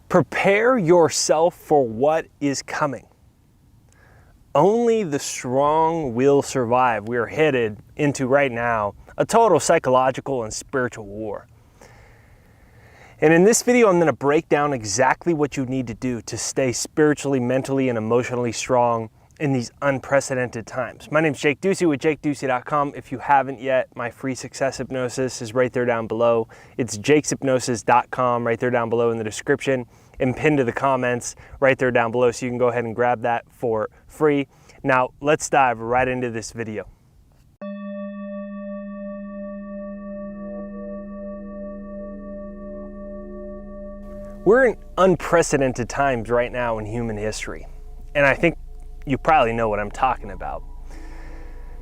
Prepare yourself for what is coming. Only the strong will survive. We are headed into right now a total psychological and spiritual war. And in this video, I'm going to break down exactly what you need to do to stay spiritually, mentally, and emotionally strong in these unprecedented times. My name is Jake Ducey with JakeDucey.com. If you haven't yet, my free success hypnosis is right there down below. It's jakeshypnosis.com right there down below in the description and pinned to the comments right there down below, so you can go ahead and grab that for free. Now, let's dive right into this video. We're in unprecedented times right now in human history, and I think you probably know what I'm talking about.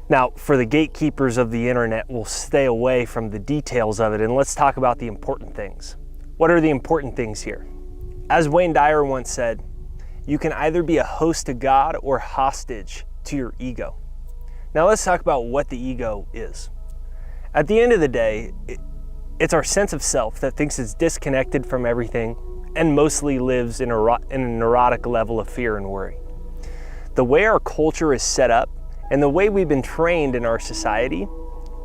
Now, for the gatekeepers of the internet, we'll stay away from the details of it, and let's talk about the important things. What are the important things here? As Wayne Dyer once said, you can either be a host to God or hostage to your ego. Now let's talk about what the ego is. At the end of the day, it's our sense of self that thinks it's disconnected from everything and mostly lives in a neurotic level of fear and worry. The way our culture is set up and the way we've been trained in our society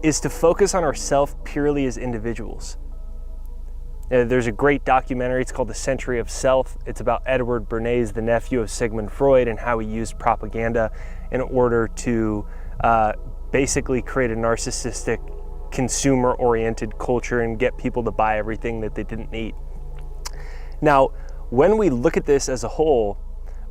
is to focus on ourselves purely as individuals. There's a great documentary, it's called The Century of Self. It's about Edward Bernays, the nephew of Sigmund Freud, and how he used propaganda in order to basically create a narcissistic, consumer-oriented culture and get people to buy everything that they didn't need. Now, when we look at this as a whole,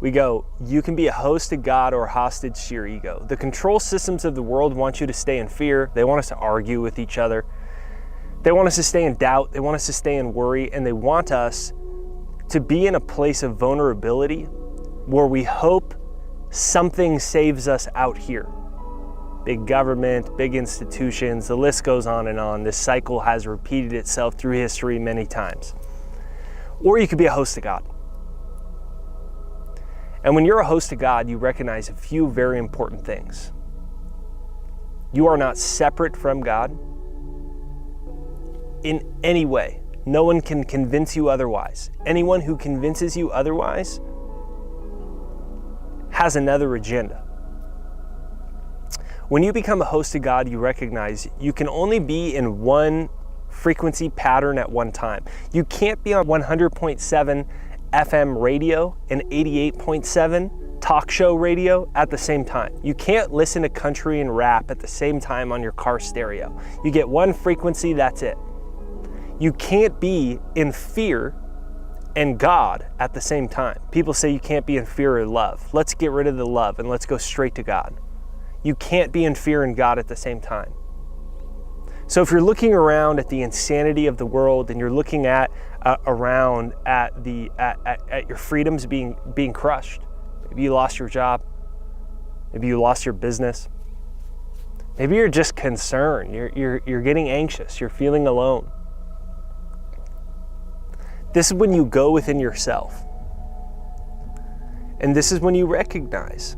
we go, you can be a host to God or a hostage to your ego. The control systems of the world want you to stay in fear. They want us to argue with each other. They want us to stay in doubt. They want us to stay in worry. And they want us to be in a place of vulnerability where we hope something saves us out here. Big government, big institutions, the list goes on and on. This cycle has repeated itself through history many times. Or you could be a host to God. And when you're a host to God, you recognize a few very important things. You are not separate from God in any way. No one can convince you otherwise. Anyone who convinces you otherwise has another agenda. When you become a host to God, you recognize you can only be in one frequency pattern at one time. You can't be on 100.7 FM radio and 88.7 talk show radio at the same time. You can't listen to country and rap at the same time on your car stereo. You get one frequency, that's it. You can't be in fear and God at the same time. People say you can't be in fear or love. Let's get rid of the love and let's go straight to God. You can't be in fear and God at the same time. So if you're looking around at the insanity of the world and you're looking at around at your freedoms being crushed, maybe you lost your job, maybe you lost your business, maybe you're just concerned, you're getting anxious, you're feeling alone. This is when you go within yourself. And this is when you recognize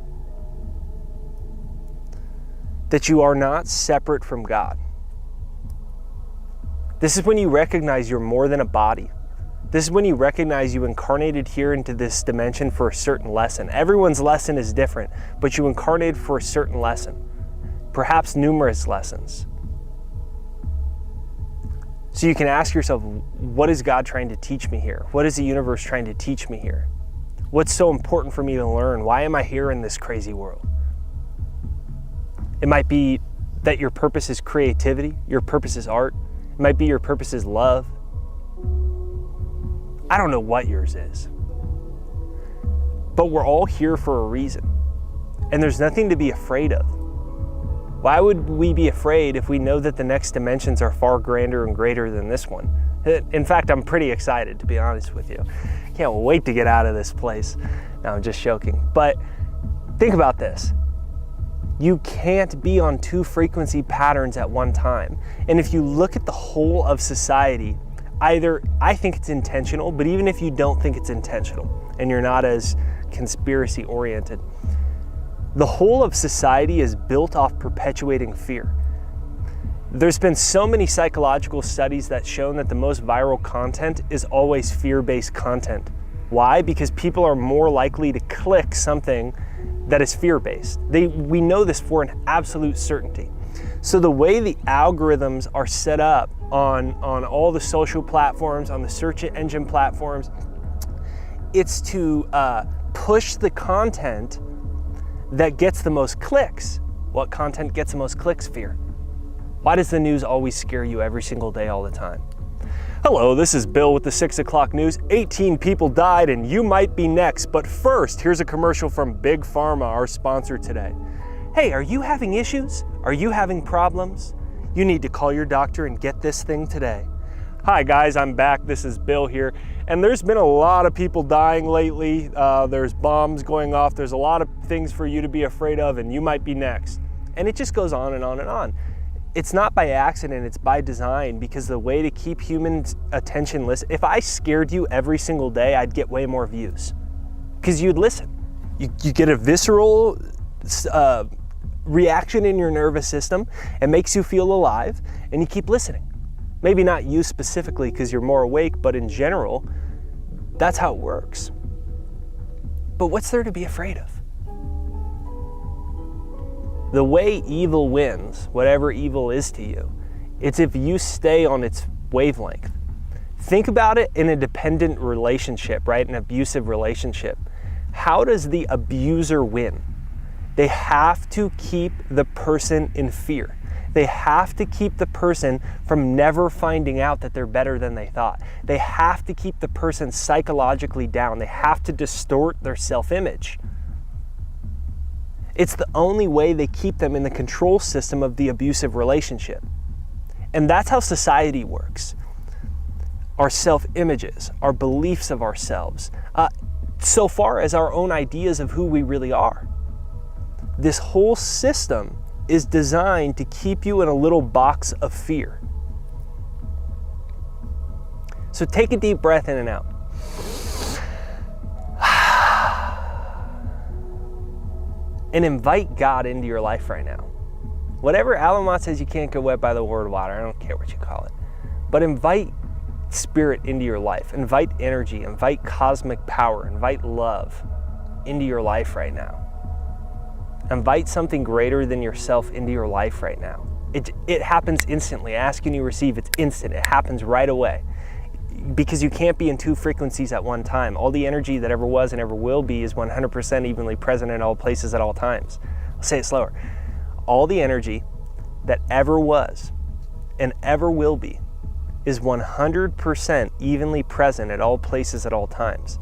that you are not separate from God. This is when you recognize you're more than a body. This is when you recognize you incarnated here into this dimension for a certain lesson. Everyone's lesson is different, but you incarnated for a certain lesson, perhaps numerous lessons. So you can ask yourself, what is God trying to teach me here? What is the universe trying to teach me here? What's so important for me to learn? Why am I here in this crazy world? It might be that your purpose is creativity, your purpose is art. It might be your purpose is love. I don't know what yours is. But we're all here for a reason. And there's nothing to be afraid of. Why would we be afraid if we know that the next dimensions are far grander and greater than this one? In fact, I'm pretty excited, to be honest with you. Can't wait to get out of this place. No, I'm just joking. But think about this. You can't be on two frequency patterns at one time. And if you look at the whole of society, either I think it's intentional, but even if you don't think it's intentional and you're not as conspiracy oriented, the whole of society is built off perpetuating fear. There's been so many psychological studies that shown that the most viral content is always fear-based content. Why? Because people are more likely to click something that is fear-based. We know this for an absolute certainty. So the way the algorithms are set up on all the social platforms, on the search engine platforms, it's to push the content that gets the most clicks. What content gets the most clicks? Fear. Why does the news always scare you every single day, all the time? Hello, this is Bill with the 6 o'clock news. 18 people died and you might be next. But first, here's a commercial from Big Pharma, our sponsor today. Hey, are you having issues? Are you having problems? You need to call your doctor and get this thing today. Hi guys, I'm back. This is Bill here. And there's been a lot of people dying lately. There's bombs going off. There's a lot of things for you to be afraid of, and you might be next. And it just goes on and on and on. It's not by accident, it's by design, because the way to keep human attention listen, if I scared you every single day, I'd get way more views because you'd listen. You get a visceral reaction in your nervous system. It makes you feel alive and you keep listening. Maybe not you specifically because you're more awake, but in general, that's how it works. But what's there to be afraid of? The way evil wins, whatever evil is to you, it's if you stay on its wavelength. Think about it in a dependent relationship, right? An abusive relationship. How does the abuser win? They have to keep the person in fear. They have to keep the person from never finding out that they're better than they thought. They have to keep the person psychologically down. They have to distort their self-image. It's the only way they keep them in the control system of the abusive relationship. And that's how society works. Our self-images, our beliefs of ourselves, so far as our own ideas of who we really are. This whole system is designed to keep you in a little box of fear. So take a deep breath in and out. And invite God into your life right now. Whatever Alamont says you can't get wet by the word water, I don't care what you call it. But invite spirit into your life. Invite energy, invite cosmic power, invite love into your life right now. Invite something greater than yourself into your life right now. It happens instantly. Ask and you receive. It's instant. It happens right away. Because you can't be in two frequencies at one time. All the energy that ever was and ever will be is 100% evenly present in all places at all times. I'll say it slower. All the energy that ever was and ever will be is 100% evenly present at all places at all times.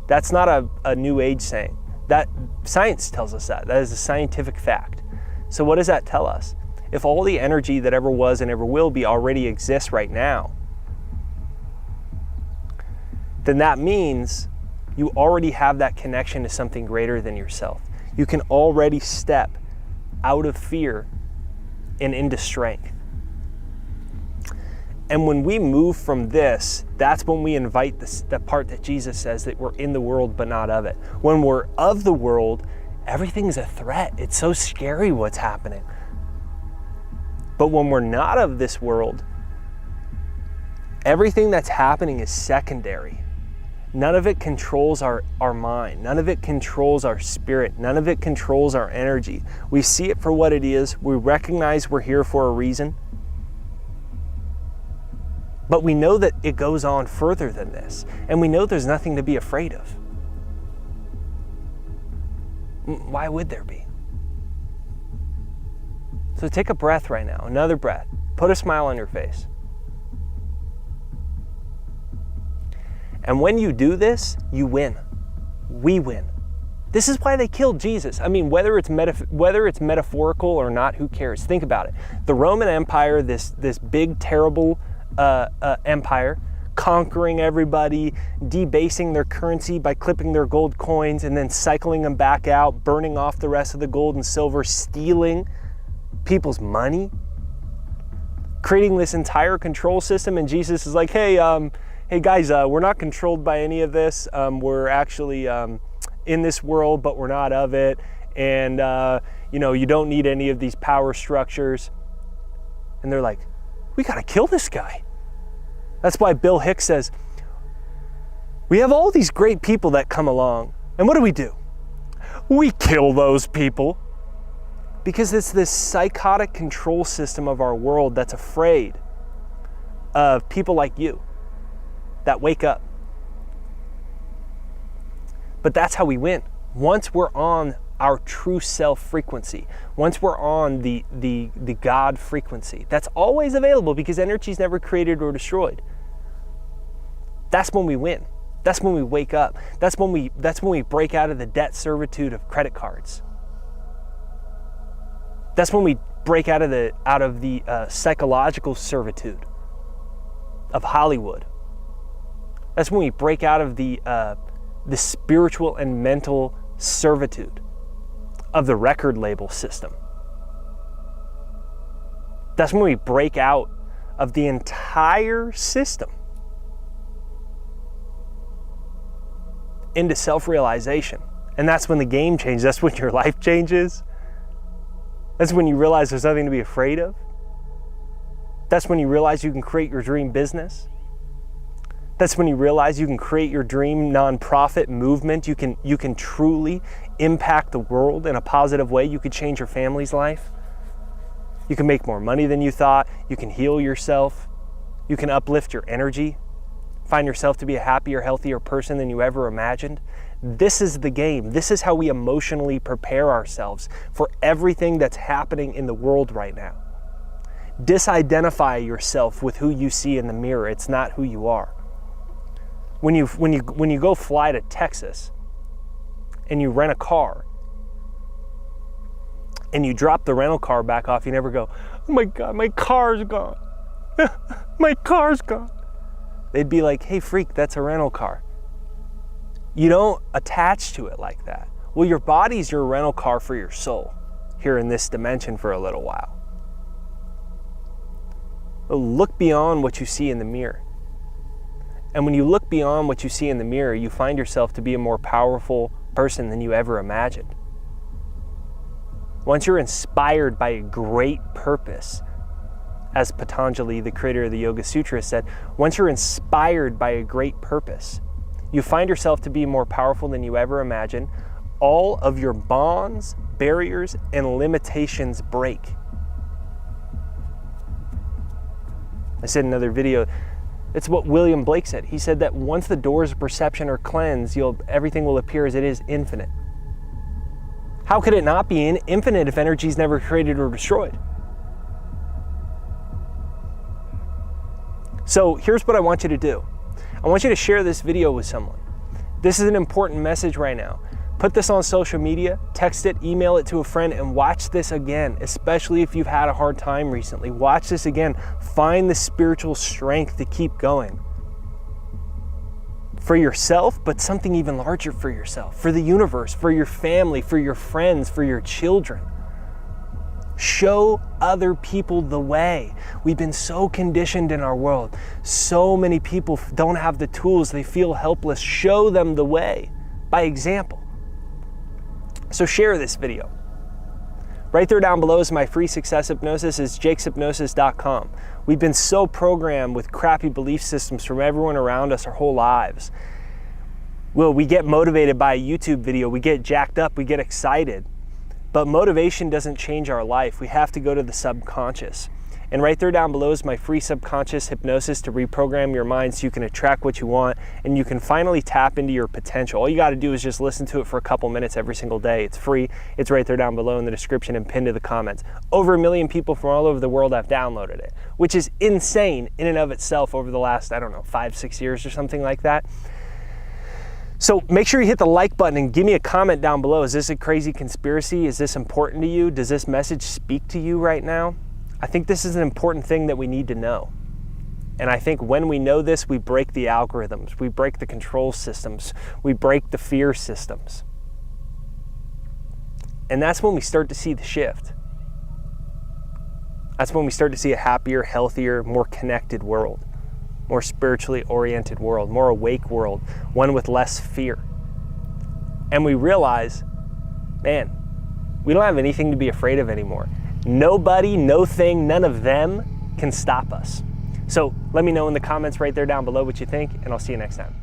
That's not a new age saying. That science tells us that. That is a scientific fact. So what does that tell us? If all the energy that ever was and ever will be already exists right now, then that means you already have that connection to something greater than yourself. You can already step out of fear and into strength. And when we move from this, that's when we invite the part that Jesus says that we're in the world but not of it. When we're of the world, everything's a threat. It's so scary what's happening. But when we're not of this world, everything that's happening is secondary. None of it controls our mind. None of it controls our spirit. None of it controls our energy. We see it for what it is. We recognize we're here for a reason. But we know that it goes on further than this. And we know there's nothing to be afraid of. Why would there be? So take a breath right now, another breath. Put a smile on your face. And when you do this, you win. We win. This is why they killed Jesus. I mean, whether it's metaphorical or not, who cares? Think about it. The Roman Empire, this big, terrible empire, conquering everybody, debasing their currency by clipping their gold coins and then cycling them back out, burning off the rest of the gold and silver, stealing people's money, creating this entire control system. And Jesus is like, hey guys, we're not controlled by any of this. We're actually in this world, but we're not of it. And you don't need any of these power structures. And they're like, we gotta kill this guy. That's why Bill Hicks says, We have all these great people that come along, and what do? We kill those people. Because it's this psychotic control system of our world that's afraid of people like you that wake up. But that's how we win. Once we're on our true self frequency, once we're on the God frequency, that's always available because energy is never created or destroyed. That's when we win. That's when we wake up. That's when we break out of the debt servitude of credit cards. That's when we break out of the psychological servitude of Hollywood. That's when we break out of the spiritual and mental servitude of the record label system. That's when we break out of the entire system into self-realization. And that's when the game changes. That's when your life changes. That's when you realize there's nothing to be afraid of. That's when you realize you can create your dream business. That's when you realize you can create your dream nonprofit movement. You can truly impact the world in a positive way. You could change your family's life. You can make more money than you thought. You can heal yourself. You can uplift your energy. Find yourself to be a happier, healthier person than you ever imagined. This is the game. This is how we emotionally prepare ourselves for everything that's happening in the world right now. Disidentify yourself with who you see in the mirror. It's not who you are. When you go fly to Texas and you rent a car and you drop the rental car back off, you never go, "Oh my God, my car's gone. My car's gone." They'd be like, "Hey freak, that's a rental car." You don't attach to it like that. Well, your body's your rental car for your soul here in this dimension for a little while. Look beyond what you see in the mirror. And when you look beyond what you see in the mirror, you find yourself to be a more powerful person than you ever imagined. Once you're inspired by a great purpose, as Patanjali, the creator of the Yoga Sutra, said, once you're inspired by a great purpose, you find yourself to be more powerful than you ever imagined. All of your bonds, barriers, and limitations break. I said in another video, it's what William Blake said. He said that once the doors of perception are cleansed, everything will appear as it is, infinite. How could it not be infinite if energy is never created or destroyed? So here's what I want you to do. I want you to share this video with someone. This is an important message right now. Put this on social media, text it, email it to a friend, and watch this again, especially if you've had a hard time recently. Watch this again. Find the spiritual strength to keep going. For yourself, but something even larger for yourself, for the universe, for your family, for your friends, for your children. Show other people the way. We've been so conditioned in our world. So many people don't have the tools. They feel helpless. Show them the way by example. So share this video. Right there down below is my free success hypnosis. It's jakeshypnosis.com. We've been so programmed with crappy belief systems from everyone around us our whole lives. Well, we get motivated by a YouTube video. We get jacked up. We get excited. But motivation doesn't change our life. We have to go to the subconscious. And right there down below is my free subconscious hypnosis to reprogram your mind so you can attract what you want and you can finally tap into your potential. All you got to do is just listen to it for a couple minutes every single day. It's free. It's right there down below in the description and pinned to the comments. Over 1 million people from all over the world have downloaded it, which is insane in and of itself over the last, 5-6 years or something like that. So make sure you hit the like button and give me a comment down below. Is this a crazy conspiracy? Is this important to you? Does this message speak to you right now? I think this is an important thing that we need to know. And I think when we know this, we break the algorithms, we break the control systems, we break the fear systems. And that's when we start to see the shift. That's when we start to see a happier, healthier, more connected world, more spiritually oriented world, more awake world, one with less fear. And we realize, man, we don't have anything to be afraid of anymore. Nobody, no thing, none of them can stop us. So let me know in the comments right there down below what you think, and I'll see you next time.